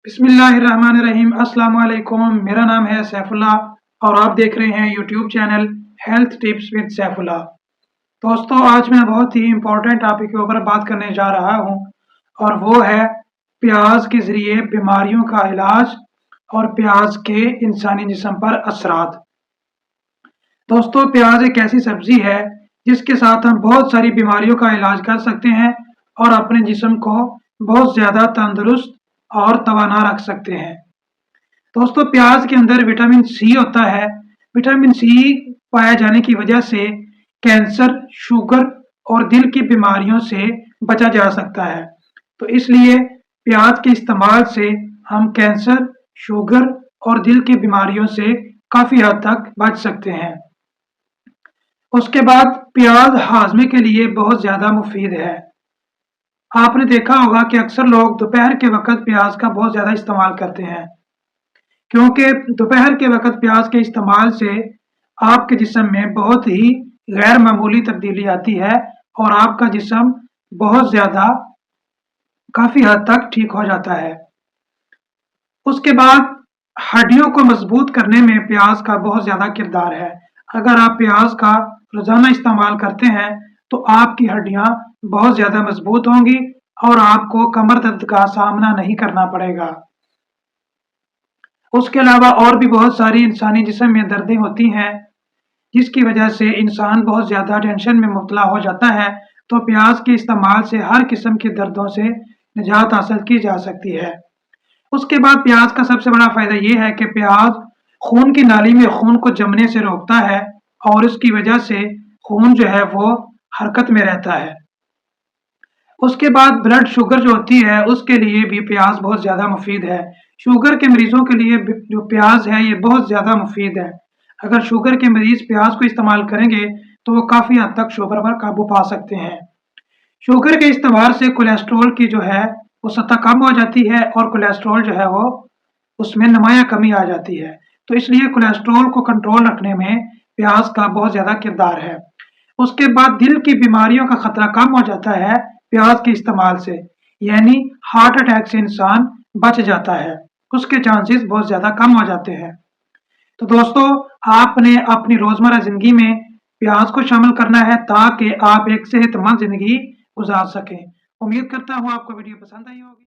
बिस्मिल्लाहिर्रहमानिर्रहीम। अस्सलाम वालेकुम। मेरा नाम है सैफुल्ला और आप देख रहे हैं YouTube channel health tips with Saifullah. दोस्तों, आज मैं बहुत ही इम्पोर्टेंट टॉपिक के ऊपर बात करने जा रहा हूं और वो है प्याज के ज़रिए बीमारियों का इलाज और प्याज के इंसानी जिस्म पर असरात। दोस्तों, प्याज एक ऐसी सब्जी है जिसके साथ हम बहुत सारी बीमारियों का इलाज कर सकते हैं और अपने जिस्म को बहुत ज़्यादा तंदुरुस्त और तवाना रख सकते हैं। दोस्तों, प्याज के अंदर विटामिन सी होता है। विटामिन सी पाए जाने की वजह से कैंसर, शुगर और दिल की बीमारियों से बचा जा सकता है। तो इसलिए प्याज के इस्तेमाल से हम कैंसर, शुगर और दिल की बीमारियों से काफ़ी हद तक बच सकते हैं। उसके बाद प्याज हाजमे के लिए बहुत ज़्यादा मुफीद है। आपने देखा होगा कि अक्सर लोग दोपहर के वक़्त प्याज का बहुत ज़्यादा इस्तेमाल करते हैं, क्योंकि दोपहर के वक़्त प्याज के इस्तेमाल से आपके जिस्म में बहुत ही गैर मामूली तब्दीली आती है और आपका जिस्म बहुत ज़्यादा काफ़ी हद तक ठीक हो जाता है। उसके बाद हड्डियों को मजबूत करने में प्याज का बहुत ज़्यादा किरदार है। अगर आप प्याज का रोज़ाना इस्तेमाल करते हैं तो आपकी हड्डियां बहुत ज़्यादा मजबूत होंगी और आपको कमर दर्द का सामना नहीं करना पड़ेगा। उसके अलावा और भी बहुत सारी इंसानी जिस्म में दर्दें होती हैं जिसकी वजह से इंसान बहुत ज़्यादा टेंशन में मुब्तला हो जाता है। तो प्याज के इस्तेमाल से हर किस्म के दर्दों से निजात हासिल की जा सकती है। उसके बाद प्याज का सबसे बड़ा फ़ायदा ये है कि प्याज खून की नाली में खून को जमने से रोकता है और इसकी वजह से खून जो है वो हरकत में रहता है। उसके बाद ब्लड शुगर जो होती है उसके लिए भी प्याज बहुत ज़्यादा मुफीद है। शुगर के मरीजों के लिए जो प्याज है ये बहुत ज़्यादा मुफीद है। अगर शुगर के मरीज प्याज को इस्तेमाल करेंगे तो वो काफ़ी हद तक शुगर पर काबू पा सकते हैं। शुगर के इस्तेमाल से कोलेस्ट्रॉल की जो है वो सतह कम हो जाती है और कोलेस्ट्रॉल जो है वो उसमें नुमाया कमी आ जाती है। तो इसलिए कोलेस्ट्रॉल को कंट्रोल रखने में प्याज का बहुत ज़्यादा किरदार है। उसके बाद दिल की बीमारियों का खतरा कम हो जाता है प्याज के इस्तेमाल से, यानी हार्ट अटैक से इंसान बच जाता है, उसके चांसेस बहुत ज़्यादा कम हो जाते हैं। तो दोस्तों, आपने अपनी रोज़मर्रा ज़िंदगी में प्याज को शामिल करना है ताकि आप एक सेहतमंद ज़िंदगी गुजार सकें। उम्मीद करता हूँ आपको वीडियो पसंद आई होगी।